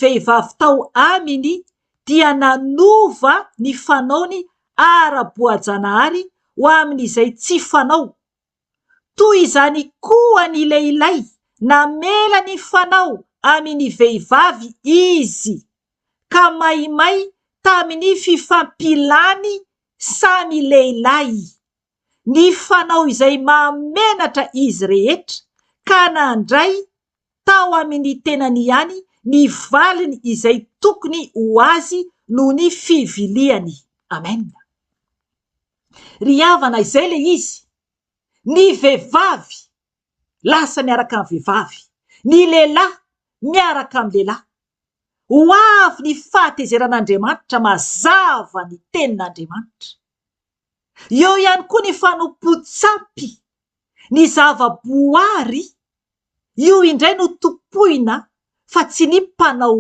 vehivavy tao aminy dia nanova ny fanaony ara-boajanahary ho amin'izay tsy fanao. Toy izany koa ny lehilahy namela ny fanao amin'ny vehivavy izy ka maimay tamin'ny fifampilany samy lehilahy. Ny fanao izay mamenatra izy rehetra ka nandray tao amin'ny tenany ihany ny valiny izay tokony ho azy noho ny fiviliany. Amen. Ry havana izay le izy, ny vehivavy lasa miaraka amin'ny vehivavy, ny lehilahy miaraka amin'ny lehilahy. Ho avy ny fahatezeran'Andriamanitra mazava ny tenin'Andriamanitra. Eo ihany koa ny fanompotsapy ny zavaboary, io indray no topoina fa tsy ny mpanao